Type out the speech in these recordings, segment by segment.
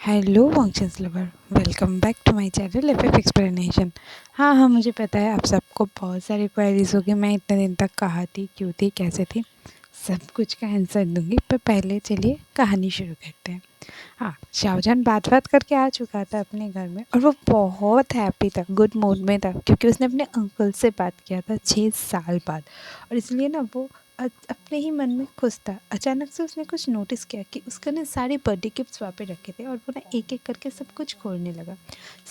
Hello functions lover, welcome back to my channel F explanation. हाँ, मुझे पता है आप सबको बहुत सारी क्वेरीज होगी मैं इतने दिन तक कहाँ थी, क्यों थी, कैसे थी। सब कुछ का आंसर दूंगी, पर पहले चलिए कहानी शुरू करते हैं। हाँ, शाहजहान बात करके आ चुका था अपने घर में और वो बहुत हैप्पी था, गुड मूड में था, क्योंकि उसने अपने अंकल से बात किया था 6 साल बाद। और इसलिए ना वो अपने ही मन में खुश था। अचानक से उसने कुछ नोटिस किया कि उसका ना सारे बर्थडे गिफ्ट्स वहाँ पे रखे थे और वो ना एक एक करके सब कुछ खोलने लगा।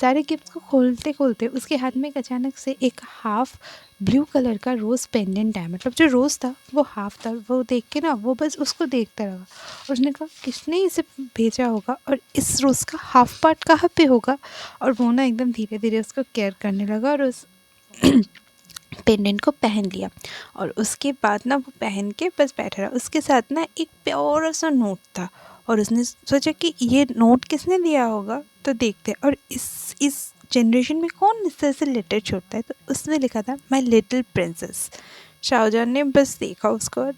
सारे गिफ्ट्स को खोलते खोलते उसके हाथ में एक अचानक से एक हाफ ब्लू कलर का रोज़ पेंडेंट आया। मतलब जो रोज़ था वो हाफ था। वो देख के ना वो बस उसको देखता रहा और उसने कहा किसने इसे भेजा होगा और इस रोज़ का हाफ पार्ट कहाँ पे होगा। और वो ना एकदम धीरे धीरे उसको केयर करने लगा और उस पेंडेंट को पहन लिया। और उसके बाद ना वो पहन के बस बैठा रहा। उसके साथ ना एक प्यारा सा नोट था और उसने सोचा कि ये नोट किसने दिया होगा, तो देखते हैं। और इस जनरेशन में कौन इस तरह से लेटर छोड़ता है, तो उसने लिखा था माय लिटिल प्रिंसेस। शाहजहान ने बस देखा उसको और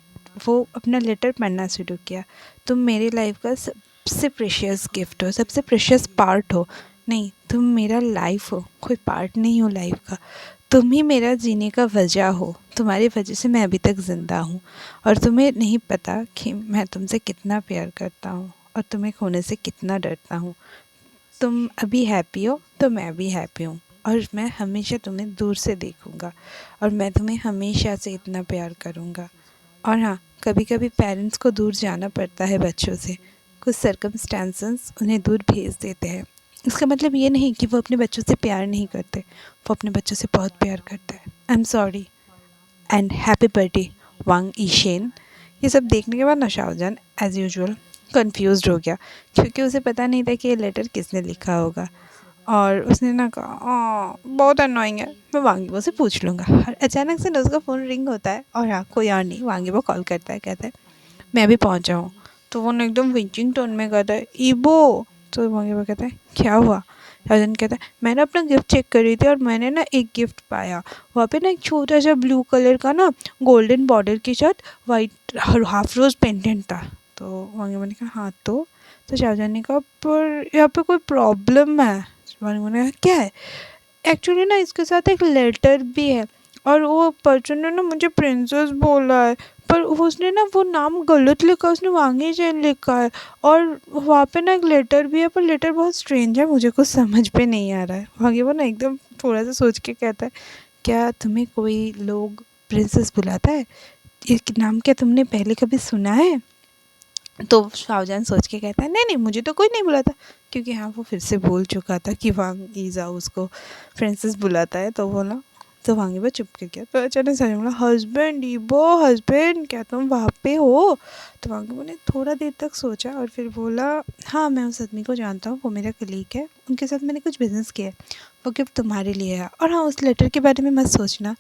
वो अपना लेटर पढ़ना शुरू किया। तुम मेरी लाइफ का सबसे प्रेशियस गिफ्ट हो, सबसे प्रेशियस पार्ट हो। नहीं, तुम मेरा लाइफ हो, कोई पार्ट नहीं हो लाइफ का। तुम ही मेरा जीने का वजह हो, तुम्हारी वजह से मैं अभी तक ज़िंदा हूँ। और तुम्हें नहीं पता कि मैं तुमसे कितना प्यार करता हूँ और तुम्हें खोने से कितना डरता हूँ। तुम अभी हैप्पी हो तो मैं भी हैप्पी हूँ और मैं हमेशा तुम्हें दूर से देखूँगा और मैं तुम्हें हमेशा से इतना प्यार करूँगा। और हाँ, कभी कभी पेरेंट्स को दूर जाना पड़ता है बच्चों से। कुछ सर्कमस्टांसेस उन्हें दूर भेज देते हैं। इसका मतलब ये नहीं कि वो अपने बच्चों से प्यार नहीं करते, वो अपने बच्चों से बहुत प्यार करते हैं। I am sorry and happy birthday Wang Yishen. ये सब देखने के बाद ना शाहजहान एज़ यूजुअल कंफ्यूज्ड हो गया, क्योंकि उसे पता नहीं था कि ये लेटर किसने लिखा होगा। और उसने ना कहा बहुत अनोइंग है, मैं वांगीबो से पूछ लूँगा। और अचानक से ना उसका फ़ोन रिंग होता है और हाँ, कोई और नहीं, वांगीबो कॉल करता है, कहता है मैं अभी पहुँचा हूँ। तो वो ना एकदम विंचिंग टोन में कहता है ईबो। तो वांगीबो कहता है क्या हुआ। राजन कहता है मैंने अपना गिफ्ट चेक कर रही थी और मैंने ना एक गिफ्ट पाया। वहाँ पे ना एक छोटा सा ब्लू कलर का ना गोल्डन बॉर्डर के साथ वाइट हाफ रोज पेंडेंट था। तो वांगीबो ने कहा हाँ तो शाहजहान ने कहा पर यहाँ पे कोई प्रॉब्लम है। वांगीबो ने कहा क्या है। एक्चुअली ना इसके साथ एक लेटर भी है और वो पर्सन ने ना मुझे प्रिंसेस बोला है, पर उसने ना वो नाम गलत लिखा, उसने वांगी जैन लिखा है। और वहाँ पे ना एक लेटर भी है, पर लेटर बहुत स्ट्रेंज है, मुझे कुछ समझ पे नहीं आ रहा है। वांगी वो ना एकदम थोड़ा सा सोच के कहता है क्या तुम्हें कोई लोग प्रिंसेस बुलाता है, ये नाम क्या तुमने पहले कभी सुना है। तो शाहजहान सोच के कहता है नहीं नहीं, मुझे तो कोई नहीं बुलाता, क्योंकि हाँ वो फिर से बोल चुका था कि वांग ईज़ा उसको प्रिंसेस बुलाता है। तो बोला, तो वांगी बा चुप के गया। तो अचानक समझ बोला हस्बैंड ईबो हस्बैंड क्या तुम वहाँ पे हो। तो वांगी ने थोड़ा देर तक सोचा और फिर बोला हाँ मैं उस आदमी को जानता हूँ, वो मेरा कलीग है, उनके साथ मैंने कुछ बिजनेस किया है, वो गिफ्ट तुम्हारे लिए है। और हाँ उस लेटर के बारे में मत सोचना,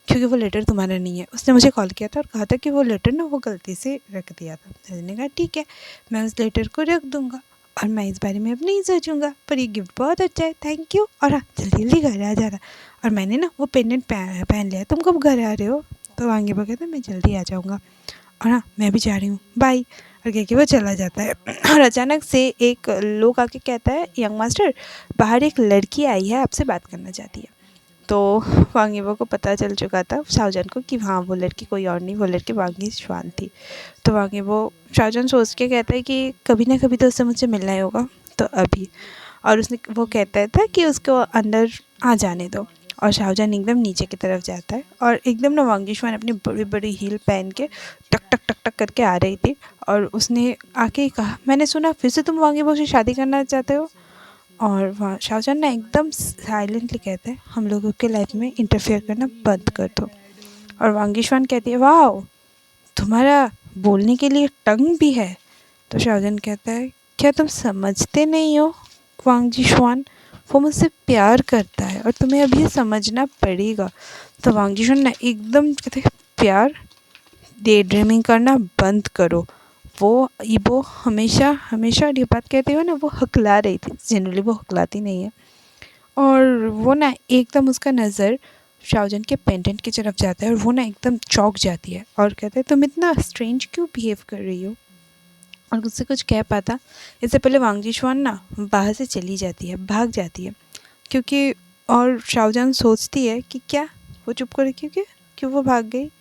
क्योंकि वो लेटर तुम्हारा नहीं है। उसने मुझे कॉल किया था और कहा था कि वो लेटर ना वो गलती से रख दिया था। मैंने कहा ठीक है, मैं उस लेटर को रख दूँगा और मैं इस बारे में अब नहीं सोचूंगा, पर ये गिफ्ट बहुत अच्छा है, थैंक यू। और हाँ जल्दी जल्दी घर आ जाना। और मैंने ना वो पेंडेंट पहन लिया, तुम कब घर आ रहे हो। तो वांगी बा कहता मैं जल्दी आ जाऊँगा और हाँ मैं भी जा रही हूँ, बाय। और कह के वो चला जाता है। और अचानक से एक लोग आके कहता है यंग मास्टर, बाहर एक लड़की आई है, आपसे बात करना चाहती है। तो वांगीबो को पता चल चुका था शाहजहान को कि हाँ वो लड़की कोई और नहीं, वो लड़की वांगी श्वान थी। तो वांगीबो शाहजहान सोच के कहता है कि कभी ना कभी तो उससे मुझे मिलना ही होगा, तो अभी। और उसने वो कहता था कि उसको अंदर आ जाने दो। और शाहजहान एकदम नीचे की तरफ जाता है और एकदम ना वांगी श्वान अपनी बड़ी बड़ी हील पहन के टक टक टक टक करके आ रही थी। और उसने आके ही कहा मैंने सुना फिर से तुम वांगीबो से शादी करना चाहते हो। और वहाँ शाहजहान ना एकदम साइलेंटली कहते हैं हम लोगों के लाइफ में इंटरफेयर करना बंद कर दो। और वांगीश्वान कहती है वाह तुम्हारा बोलने के लिए टंग भी है। तो शाहजहान कहता है क्या तुम समझते नहीं हो वांगजीश्वान, वो मुझसे प्यार करता है और तुम्हें अब ये समझना पड़ेगा। तो वांगजीश्वान ना एकदम कहते हैं प्यार, डे ड्रीमिंग करना बंद करो। वो ईबो हमेशा हमेशा ये बात कहते हुए ना वो हकला रही थी, जनरली वो हकलाती नहीं है। और वो ना एकदम उसका नज़र शाहजहान के पेंडेंट की तरफ जाता है और वो ना एकदम चौंक जाती है और कहते हैं तुम इतना स्ट्रेंज क्यों बिहेव कर रही हो। और उससे कुछ कह पाता। इससे पहले वांग जिशुआन ना बाहर से चली जाती है, भाग जाती है, क्योंकि और शाओजान सोचती है कि क्या वो चुप कर क्यों क्यों वो भाग गई,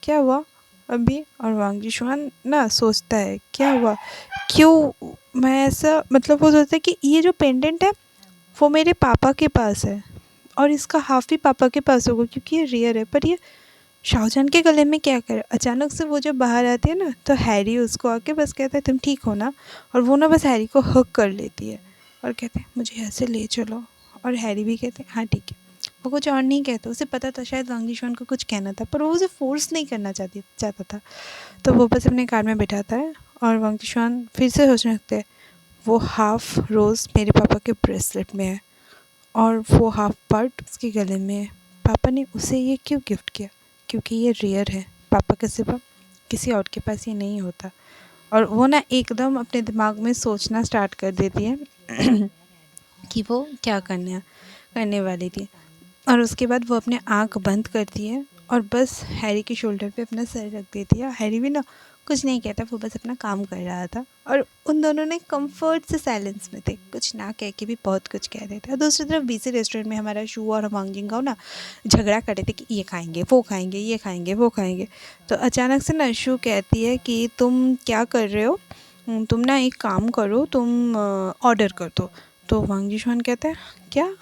क्या हुआ अभी। और वांग जिशुआन ना सोचता है क्या हुआ, क्यों मैं ऐसा, मतलब वो सोचता है कि ये जो पेंडेंट है वो मेरे पापा के पास है और इसका हाफ भी पापा के पास होगा क्योंकि ये रेयर है, पर ये शाहजहान के गले में क्या करे। अचानक से वो जब बाहर आती है ना तो हैरी उसको आके बस कहता है तुम ठीक हो ना, और वो ना बस हैरी को हक कर लेती है और कहते हैं मुझे यहाँ से ले चलो। और हैरी भी कहते हैं हाँ ठीक है। वो कुछ और नहीं कहता, उसे पता था शायद वांग जिशुआन को कुछ कहना था पर वो उसे फोर्स नहीं करना चाहता था। तो वो बस अपने कार में बिठाता है और वांग जिशुआन फिर से सोचने लगते हैं वो हाफ रोज़ मेरे पापा के ब्रेसलेट में है और वो हाफ पार्ट उसके गले में है। पापा ने उसे ये क्यों गिफ्ट किया, क्योंकि ये रेयर है, पापा के सिवा किसी और के पास ये नहीं होता। और वो ना एकदम अपने दिमाग में सोचना स्टार्ट कर देती है कि वो क्या करने वाली थी। और उसके बाद वो अपने आँख बंद करती है और बस हैरी के शोल्डर पे अपना सर रख देती है। हैरी भी ना कुछ नहीं कहता, वो बस अपना काम कर रहा था और उन दोनों ने कंफर्ट से साइलेंस में थे, कुछ ना कह के भी बहुत कुछ कह रहे थे। और दूसरी तरफ बीसी रेस्टोरेंट में हमारा शू और वांग जिंगाओ ना झगड़ा कर रहे थे कि ये खाएंगे वो खाएंगे ये खाएंगे वो खाएंगे। तो अचानक से ना शू कहती है कि तुम क्या कर रहे हो, तुम ना एक काम करो, तुम ऑर्डर कर दो। तो वांग जिशुआन कहता है क्या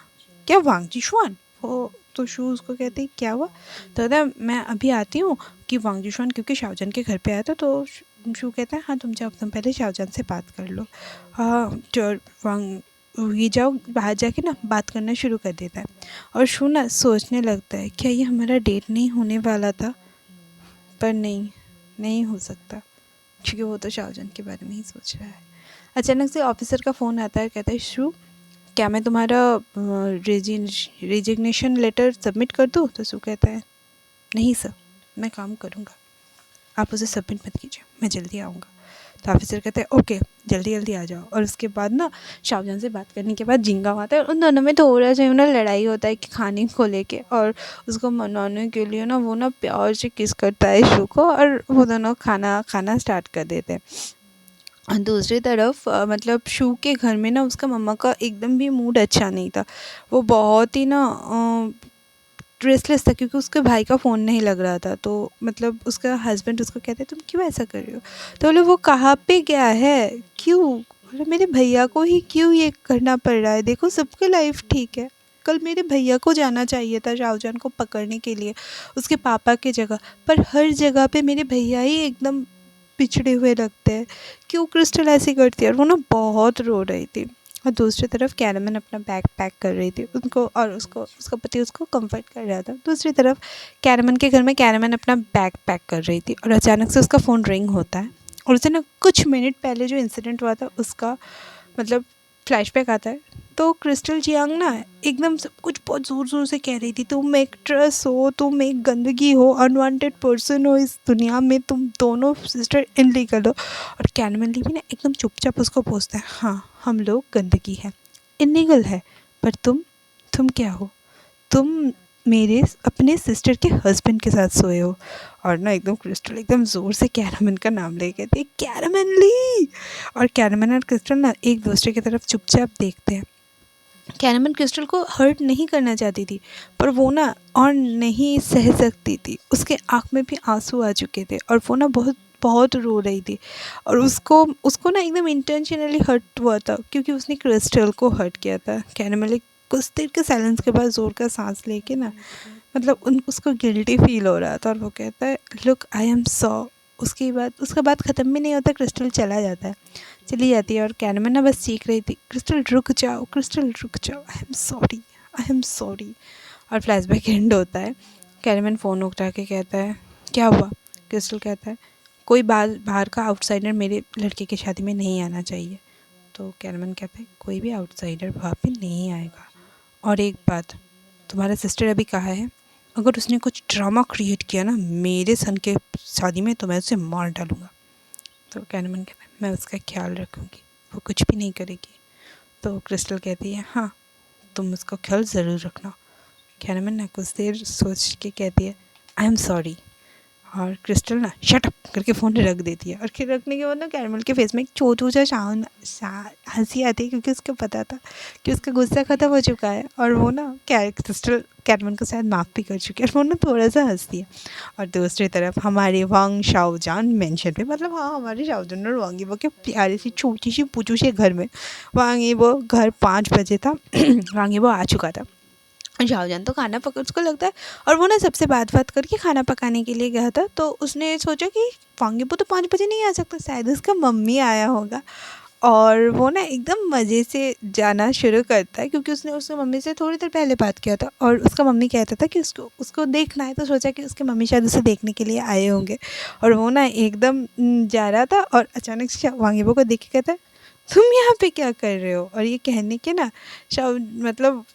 क्या वांग जिशुआन, वो तो शू उसको कहती है क्या हुआ। तो कहता है मैं अभी आती हूँ कि वांग जिशुआन क्योंकि शाहजहान के घर पे आया था। तो शू कहता है हाँ तुम जाओ, तुम पहले शाहजहान से बात कर लो। हाँ तो वांग ये जाओ बाहर जाके ना बात करना शुरू कर देता है। और शू ना सोचने लगता है क्या ये हमारा डेट नहीं होने वाला था, पर नहीं हो सकता क्योंकि वो तो शाहजहान के बारे में ही सोच रहा है। अचानक से ऑफिसर का फ़ोन आता है, कहता है शू क्या मैं तुम्हारा रेजिग्नेशन लेटर सबमिट कर दूँ। तो शू कहता है नहीं सर, मैं काम करूँगा, आप उसे सबमिट मत कीजिए, मैं जल्दी आऊँगा। तो ऑफिसर कहते हैं ओके जल्दी जल्दी आ जाओ। और उसके बाद ना शाहजहान से बात करने के बाद जिंगाओ आता है और उन दोनों में थोड़ा सा ना लड़ाई होता है कि खाने को लेके। और उसको मनाने के लिए ना वो ना प्यार से किस करता है शू को और वो दोनों खाना खाना स्टार्ट कर देते हैं। और दूसरी तरफ मतलब शू के घर में ना उसका मम्मा का एकदम भी मूड अच्छा नहीं था। वो बहुत ही ना रेस्टलेस था क्योंकि उसके भाई का फ़ोन नहीं लग रहा था। तो मतलब उसका हस्बैंड उसको कहते तुम क्यों ऐसा कर रहे हो। तो बोले वो कहाँ पे गया है, क्यों, बोले मेरे भैया को ही क्यों ये करना पड़ रहा है, देखो सबकी लाइफ ठीक है। कल मेरे भैया को जाना चाहिए था शाहजहान को पकड़ने के लिए उसके पापा की जगह, पर हर जगह पे मेरे भैया ही एकदम पिछड़े हुए लगते हैं, क्यों क्रिस्टल ऐसी करती है। और वो ना बहुत रो रही थी। और दूसरी तरफ कैरमन अपना बैग पैक कर रही थी उनको, और उसको उसका पति उसको कंफर्ट कर रहा था। दूसरी तरफ कैरमन के घर में कैरमन अपना बैग पैक कर रही थी और अचानक से उसका फ़ोन रिंग होता है और उसे ना कुछ मिनट पहले जो इंसिडेंट हुआ था उसका मतलब फ्लैशबैक आता है। तो क्रिस्टल जियांग ना एकदम सब कुछ बहुत ज़ोर ज़ोर से कह रही थी तुम एक ट्रस हो, तुम एक गंदगी हो, अनवांटेड पर्सन हो इस दुनिया में, तुम दोनों सिस्टर इनलीगल हो। और कैनमन ली भी ना एकदम चुपचाप उसको पूछता है हाँ हम लोग गंदगी है, इनलीगल है, पर तुम क्या हो, तुम मेरे अपने सिस्टर के हस्बैंड के साथ सोए हो। और ना एकदम क्रिस्टल एकदम ज़ोर से कैरमन का नाम ले कहती है कैरमन ली। और कैरमन और क्रिस्टल ना एक दूसरे की तरफ चुपचाप देखते हैं। कैरमन क्रिस्टल को हर्ट नहीं करना चाहती थी पर वो ना और नहीं सह सकती थी, उसके आँख में भी आंसू आ चुके थे और वो ना बहुत बहुत रो रही थी। और उसको उसको ना एकदम इंटेंशनली हर्ट हुआ था क्योंकि उसने क्रिस्टल को हर्ट किया था। कैरमल एक कुछ देर के साइलेंस के बाद ज़ोर का सांस लेके ना मतलब उसको गिल्टी फील हो रहा था और वो कहता है लुक आई एम सॉ। उसके बाद उसका बात ख़त्म भी नहीं होता, क्रिस्टल चला जाता है, चली जाती है। और कैरमन ना बस चीख रही थी क्रिस्टल रुक जाओ, क्रिस्टल रुक जाओ, आई am sorry, I am sorry. और फ्लैशबैक एंड होता है। कैरमन फ़ोन उठा के कहता है क्या हुआ। क्रिस्टल कहता है कोई बाहर का आउटसाइडर मेरे लड़के की शादी में नहीं आना चाहिए। तो कैरमन कहता है कोई भी आउटसाइडर वहाँ पे नहीं आएगा। और एक बात, तुम्हारा सिस्टर अभी कहाँ है, अगर उसने कुछ ड्रामा क्रिएट किया ना मेरे सन के शादी में तो मैं उसे मार डालूँगा। तो कैरमन कहता है मैं उसका ख्याल रखूँगी, वो कुछ भी नहीं करेगी। तो क्रिस्टल कहती है हाँ तुम उसका ख्याल ज़रूर रखना। कैरमन ना कुछ देर सोच के कहती है आई एम सॉरी। और क्रिस्टल ना शट अप करके फ़ोन रख देती है, और फिर रखने के बाद ना कैरमल के फेस में एक छोटू सा हंसी आती है, क्योंकि उसको पता था कि उसका गुस्सा ख़त्म हो चुका है, और वो ना क्रिस्टल कैरमल को शायद माफ़ भी कर चुकी है, और वो ना थोड़ा सा हंसती है। और दूसरी तरफ हमारे वांग शाओजान मेंशन पे, मतलब हाँ, हमारे शाओजान और वांग यीबो के प्यारी सी छोटी सी पुचू से घर में, वांग यीबो घर 5 बजे था वांग यीबो आ चुका था। शाहजहान तो खाना पका, उसको लगता है, और वो ना सबसे बात करके खाना पकाने के लिए गया था, तो उसने सोचा कि वांगीबो तो 5 बजे नहीं आ सकता, शायद उसका मम्मी आया होगा। और वो ना एकदम मज़े से जाना शुरू करता है, क्योंकि उसने उसकी मम्मी से थोड़ी देर पहले बात किया था, और उसका मम्मी कहता था कि उसको उसको देखना है, तो सोचा कि उसके मम्मी शायद उसे देखने के लिए आए होंगे। और वो ना एकदम जा रहा था, और अचानक से वांगीबो को देख के कहता है, तुम यहाँ पे क्या कर रहे हो? और ये कहने के ना मतलब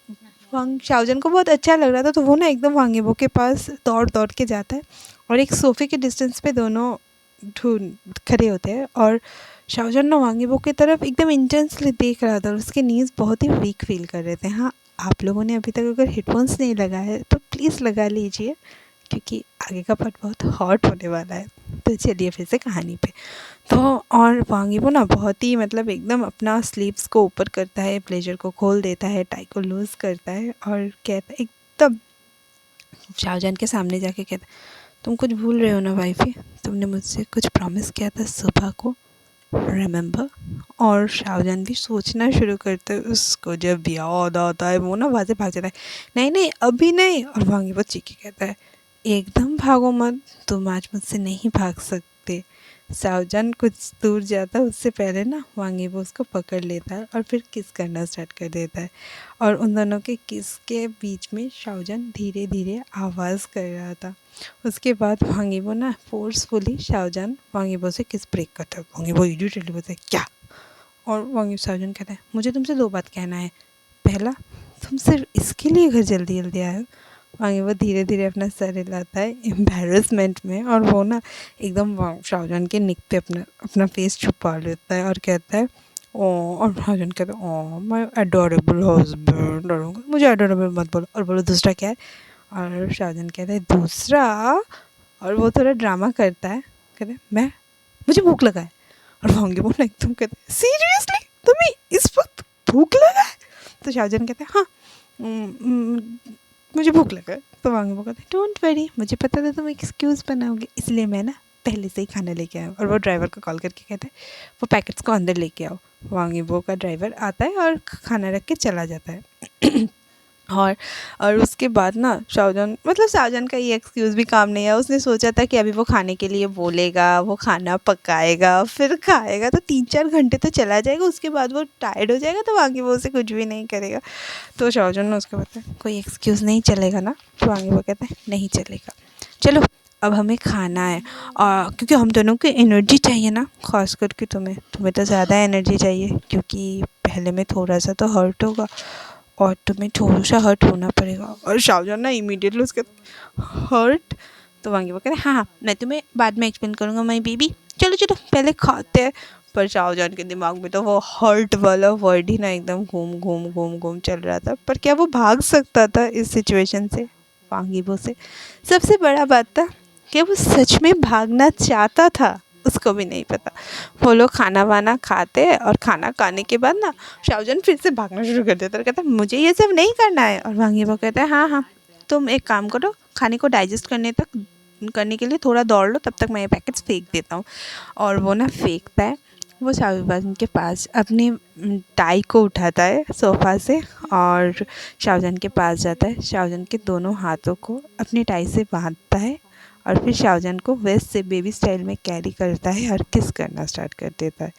वांग शाओजन को बहुत अच्छा लग रहा था, तो वो ना एकदम वांगेबो के पास दौड़ के जाता है, और एक सोफ़े के डिस्टेंस पे दोनों ढूंढ खड़े होते हैं, और शाओजन ना वांगेबो की तरफ एकदम इंटेंसली देख रहा था, और उसके नीज़ बहुत ही वीक फील कर रहे थे। हाँ, आप लोगों ने अभी तक अगर हेडफोन्स नहीं लगाए हैं तो प्लीज़ लगा लीजिए, क्योंकि आगे का पार्ट बहुत हॉट होने वाला है। तो चलिए फिर से कहानी पे। तो और वांगीबो ना बहुत ही मतलब एकदम अपना स्लीव्स को ऊपर करता है, ब्लेजर को खोल देता है, टाई को लूज़ करता है, और कहता है एकदम शाहजहान के सामने जाके कहता है, तुम कुछ भूल रहे हो ना वाइफी, तुमने मुझसे कुछ प्रॉमिस किया था सुबह को, रिमेंबर? और शाहजहान भी सोचना शुरू करता है, उसको जब याद आता है वो ना वहाँ से भाग जाता है, नहीं नहीं अभी नहीं। और वांगीबो चीख के कहता है, एकदम भागो मत, तुम आज मुझसे नहीं भाग सकते। शाहजहान कुछ दूर जाता है, उससे पहले ना वांगीबो उसको पकड़ लेता है, और फिर किस करना स्टार्ट कर देता है, और उन दोनों के किस के बीच में शाहजहान धीरे धीरे आवाज़ कर रहा था। उसके बाद वांगीबो ना फोर्सफुली शाहजहान वांगीबो से किस ब्रेक करता है। वांगीबो इमीडिएटली बोलता है, क्या? और वांगी शाहजहान कहता है, मुझे तुमसे 2 बात कहना है। पहला, तुम सिर्फ इसके लिए घर जल्दी जल्दी आए हो? आगे वो धीरे धीरे अपना सर हिलाता है एम्बेरसमेंट में, और वो ना एकदम शाहजहान के निक पे अपना अपना फेस छुपा लेता है, और कहता है, ओ। और शाहजहान कहता है, ओ माय अडोरेबल हस्बैंड, और मुझे अडोरेबल मत बोलो, और बोलो दूसरा क्या है? और शाहजहान कहता है, दूसरा, और वो थोड़ा ड्रामा करता है, कहता है, मैं, मुझे भूख लगा है। और वांगी बोला एकदम, कहता है, सीरियसली तुम्हें इस वक्त भूख लगा है? तो शाहजहान कहते हैं, हाँ, मुझे भूख लगा। तो वांगी वो कहते हैं, डोंट वरी, मुझे पता था तुम एक्सक्यूज़ बनाओगे, इसलिए मैं ना पहले से ही खाना लेके आया हूँ। और वो ड्राइवर को कॉल करके कहता है, वो पैकेट्स को अंदर लेके आओ। वांगी वो का ड्राइवर आता है और खाना रख के चला जाता है। और और उसके बाद ना शाहजहान, मतलब शाहजहान का ये एक्सक्यूज़ भी काम नहीं आया। उसने सोचा था कि अभी वो खाने के लिए बोलेगा, वो खाना पकाएगा, फिर खाएगा, तो 3-4 घंटे तो चला जाएगा, उसके बाद वो टायर्ड हो जाएगा, तो आगे वो उसे कुछ भी नहीं करेगा। तो शाहजहान ने उसको बताया, कोई एक्सक्यूज़ नहीं चलेगा ना? तो आगे वो कहता है, नहीं चलेगा, चलो अब हमें खाना है। क्योंकि हम दोनों को एनर्जी चाहिए ना, ख़ास करके तुम्हें तुम्हें तो ज़्यादा एनर्जी चाहिए, क्योंकि पहले में थोड़ा सा तो हर्ट होगा, और तुम्हें थोड़ा सा हर्ट होना पड़ेगा। और शाहजहान ना इमीडिएटली उसके हर्ट, तो वांगी वो कहते हैं, हाँ हाँ मैं तुम्हें बाद में एक्सप्लेन करूँगा माई बेबी, चलो चलो पहले खाते हैं। पर शाहजहान के दिमाग में तो वो हर्ट वाला वर्ड ही ना एकदम घूम चल रहा था। पर क्या वो भाग सकता था इस सिचुएशन से, वांगीबो से? सबसे बड़ा बात था कि वो सच में भागना चाहता था, उसको भी नहीं पता। वो लोग खाना वाना खाते हैं, और खाना खाने के बाद ना शाहजहान फिर से भागना शुरू कर देता है, कहता है, मुझे ये सब नहीं करना है। और वांगीबो कहता है, हाँ हाँ तुम एक काम करो, खाने को डाइजेस्ट करने के लिए थोड़ा दौड़ लो, तब तक मैं ये पैकेट्स फेंक देता हूँ। और वो ना फेंकता है, वो शाहजहान के पास अपनी टाई को उठाता है सोफ़ा से, और शाहजहान के पास जाता है, शाहजहान के दोनों हाथों को अपनी टाई से बांधता है, और फिर शाहजहान को वेस्ट से बेबी स्टाइल में कैरी करता है, और किस करना स्टार्ट कर देता है,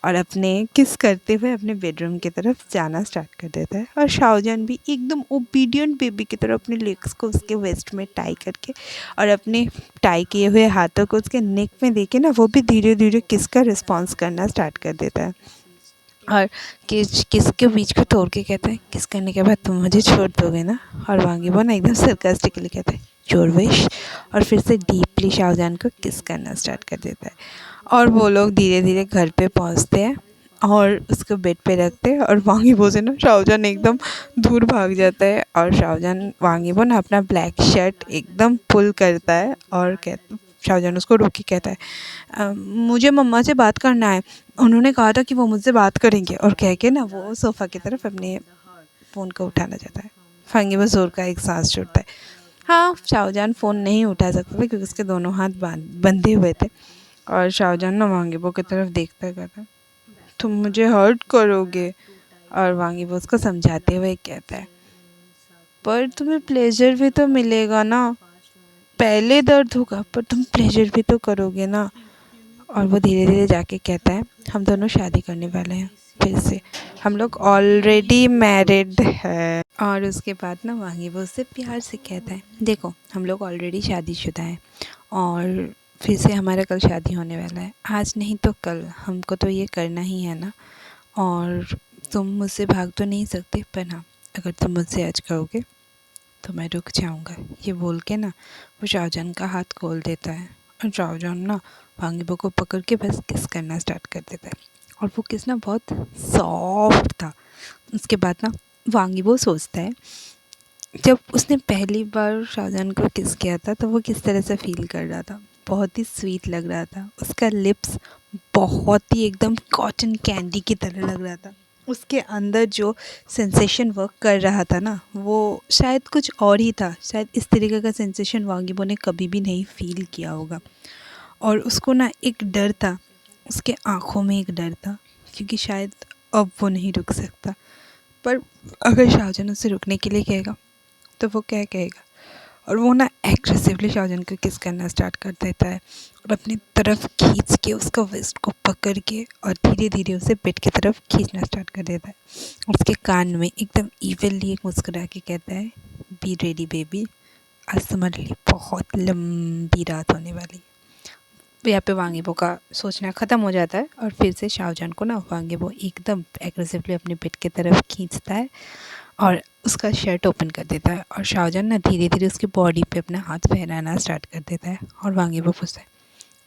और अपने किस करते हुए अपने बेडरूम की तरफ जाना स्टार्ट कर देता है। और शाहजहान भी एकदम ओबीडियंट बेबी की तरह अपने लेग्स को उसके वेस्ट में टाई करके, और अपने टाई किए हुए हाथों को उसके नेक में देके ना, वो भी धीरे धीरे किस का रिस्पॉन्स करना स्टार्ट कर देता है। और किस के बीच को तोड़ के कहता है, किस करने के बाद तुम मुझे छोड़ दोगे ना? और वांगीबो ना एकदम सरकास्टिकली कहता है, योर विश। और फिर से डीपली शाहजहान को किस करना स्टार्ट कर देता है। और वो लोग धीरे धीरे घर पे पहुंचते हैं, और उसको बेड पे रखते हैं, और वांगीबो से ना शाहजहान एकदम दूर भाग जाता है। और शाहजहान वांगीबो ना अपना ब्लैक शर्ट एकदम पुल करता है, और कहता शाहजहान उसको रोक के कहता है मुझे मम्मा से बात करना है, उन्होंने कहा था कि वो मुझसे बात करेंगे, और कह के ना वो सोफ़ा की तरफ अपने फ़ोन को उठाना चाहता है। वांगी बो ज़ोर का एक सांस छोड़ता है। हाँ, शाहजहान फ़ोन नहीं उठा सकता था क्योंकि उसके दोनों हाथ बंधे हुए थे, और शाहजहान ना वांगी की तरफ देखता कहता है तुम मुझे हर्ट करोगे, और वांगी उसको समझाते हुए कहता है पर तुम्हें प्लेजर भी तो मिलेगा ना, पहले दर्द होगा पर तुम प्लेजर भी तो करोगे ना। और वो धीरे धीरे जाके कहता है हम दोनों शादी करने वाले हैं फिर से, हम लोग ऑलरेडी मैरिड है। और उसके बाद ना वांगी वो उससे प्यार से कहता है देखो हम लोग ऑलरेडी शादीशुदा हैं और फिर से हमारा कल शादी होने वाला है, आज नहीं तो कल हमको तो ये करना ही है ना, और तुम मुझसे भाग तो नहीं सकते, पर हाँ अगर तुम मुझसे आज कहोगे तो मैं रुक जाऊँगा। ये बोल के ना वो शाहजहान का हाथ खोल देता है, और शाहजहान ना वांगी को पकड़ के बस किस करना स्टार्ट कर देता है, और वो किस ना बहुत सॉफ्ट था। उसके बाद ना वांगी सोचता है जब उसने पहली बार शाहजहान को किस किया था तो वो किस तरह से फ़ील कर रहा था, बहुत ही स्वीट लग रहा था। उसका लिप्स बहुत ही एकदम कॉटन कैंडी की तरह लग रहा था। उसके अंदर जो सेंसेशन वर्क कर रहा था ना वो शायद कुछ और ही था, शायद इस तरीके का सेंसेशन वांगी ने कभी भी नहीं फ़ील किया होगा। और उसको ना एक डर था, उसके आँखों में एक डर था क्योंकि शायद अब वो नहीं रुक सकता। पर अगर शाहजहान उसे रुकने के लिए कहेगा तो वो क्या कहेगा, और वो ना एग्रेसिवली शाहजहान को किस करना स्टार्ट कर देता है, और अपनी तरफ खींच के उसका वेस्ट को पकड़ के और धीरे धीरे उसे पेट की तरफ खींचना स्टार्ट कर देता है। और उसके कान में एकदम इवनली एक मुस्कुरा के कहता है बी रेडी बेबी, आज समझ ली बहुत लंबी रात होने वाली है। यहाँ पे वांगीबो का सोचना ख़त्म हो जाता है, और फिर से शाहजहान को ना वांगीबो एकदम एग्रेसिवली अपने पेट की तरफ खींचता है और उसका शर्ट ओपन कर देता है, और शाहजहान ना धीरे धीरे उसकी बॉडी पे अपना हाथ फहराना स्टार्ट कर देता है। और वांगीबो पूछता है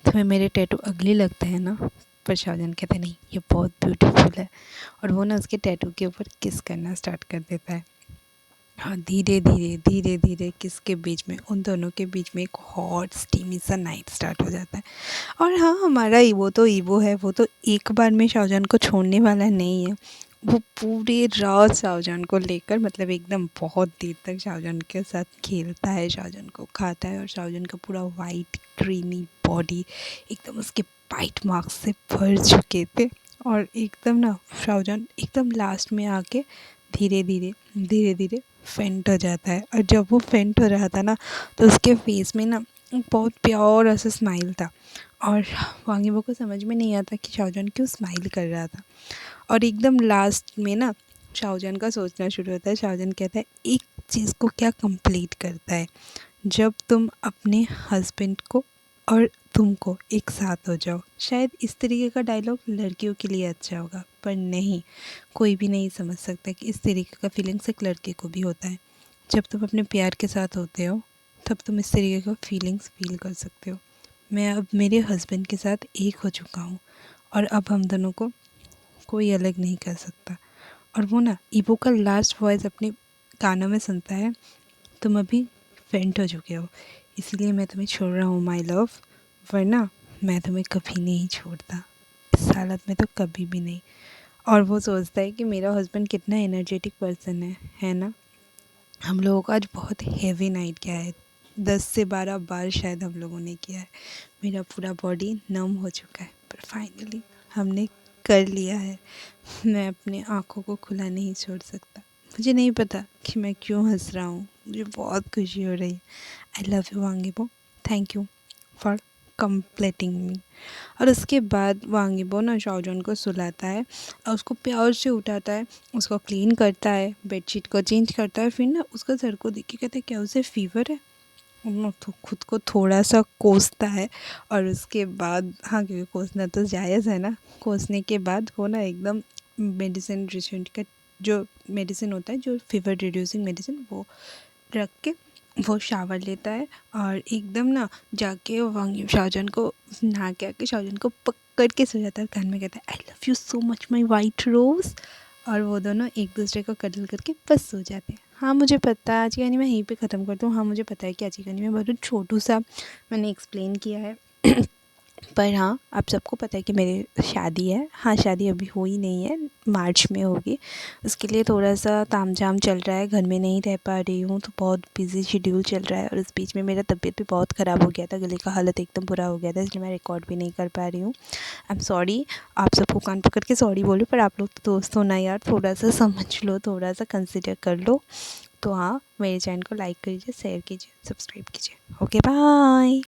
तुम्हें मेरे टैटू अगली लगते हैं ना, पर शाहजहान कहते हैं नहीं ये बहुत ब्यूटीफुल है, और वो ना उसके टैटू के ऊपर किस करना स्टार्ट कर देता है। हाँ धीरे धीरे किसके बीच में, उन दोनों के बीच में एक हॉट स्टीमी सा नाइट स्टार्ट हो जाता है। और हाँ हमारा ईवो है, वो तो एक बार में शाहजहान को छोड़ने वाला नहीं है। वो पूरी रात शाहजहान को लेकर मतलब एकदम बहुत देर तक शाहजहान के साथ खेलता है, शाहजहान को खाता है, और शाहजहान का पूरा वाइट क्रीमी बॉडी एकदम उसके बाइट मार्क्स से भर चुके थे। और एकदम ना शाहजहान एकदम लास्ट में आके धीरे धीरे फेंट हो जाता है। और जब वो फेंट हो रहा था ना तो उसके फेस में ना एक बहुत प्योर ऐसा स्माइल था, और वांगीबो को समझ में नहीं आता कि शाहजहान क्यों स्माइल कर रहा था। और एकदम लास्ट में ना शाहजहान का सोचना शुरू होता है। शाहजहान कहता है एक चीज़ को क्या कंप्लीट करता है, जब तुम अपने हस्बैंड को और तुमको एक साथ हो जाओ। शायद इस तरीके का डायलॉग लड़कियों के लिए अच्छा होगा, पर नहीं, कोई भी नहीं समझ सकता कि इस तरीके का फीलिंग्स एक लड़के को भी होता है। जब तुम अपने प्यार के साथ होते हो तब तुम इस तरीके का फीलिंग्स फील कर सकते हो। मैं अब मेरे हस्बैंड के साथ एक हो चुका हूँ, और अब हम दोनों को कोई अलग नहीं कर सकता। और वो ना ईवो का लास्ट वॉइस अपने कानों में सुनता है तुम अभी फेंट हो चुके हो, इसीलिए मैं तुम्हें छोड़ रहा हूँ माय लव, वरना मैं तुम्हें कभी नहीं छोड़ता, इस हालत में तो कभी भी नहीं। और वो सोचता है कि मेरा हस्बैंड कितना एनर्जेटिक पर्सन है ना। हम लोगों का आज बहुत हेवी नाइट किया है, 10 से 12 बार शायद हम लोगों ने किया है। मेरा पूरा बॉडी नम हो चुका है, पर फाइनली हमने कर लिया है। मैं अपने आँखों को खुला नहीं छोड़ सकता। मुझे नहीं पता कि मैं क्यों हंस रहा हूँ, मुझे बहुत खुशी हो रही है। I love you Wang Yibo, thank you for completing me. और उसके बाद वांगीबो ना शाहजहान को सुलाता है, और उसको प्यार से उठाता है, उसको क्लीन करता है, बेडशीट को चेंज करता है, फिर ना उसका सर को देख के कहता है क्या उसे फ़ीवर है। वो तो खुद को थोड़ा सा कोसता है, और उसके बाद हाँ क्योंकि कोसना तो जायज़ है ना, कोसने के बाद वो ना एकदम मेडिसिन रिसेंट का जो मेडिसिन होता है जो फीवर रिड्यूसिंग मेडिसिन वो रख के वो शावर लेता है, और एकदम ना जाके वांगी शाहजहान को नहा के आके शाहजहान को पकड़ के सो जाता है, कान में कहता है I love you so much my white rose. और वो दोनों एक दूसरे को कडल करके बस सो जाते हैं। हाँ मुझे पता है आज की कहानी मैं यहीं पे ख़त्म करती हूँ। हाँ मुझे पता है कि आज की कहानी में बहुत छोटू सा मैंने एक्सप्लेन किया है पर हाँ आप सबको पता है कि मेरी शादी है। हाँ शादी अभी हुई नहीं है, मार्च में होगी। उसके लिए थोड़ा सा तामझाम चल रहा है, घर में नहीं रह पा रही हूँ तो बहुत बिज़ी शेड्यूल चल रहा है। और उस बीच में मेरा तबीयत भी बहुत ख़राब हो गया था, गले का हालत एकदम बुरा हो गया था, इसलिए मैं रिकॉर्ड भी नहीं कर पा रही हूँ। आई एम सॉरी, आप सबको कान पकड़ के सॉरी बोलूँ, पर आप लोग तो दोस्त हो ना यार, थोड़ा सा समझ लो, थोड़ा सा कंसिडर कर लो। तो हाँ मेरे चैनल को लाइक कीजिए, शेयर कीजिए, सब्सक्राइब कीजिए। Okay bye.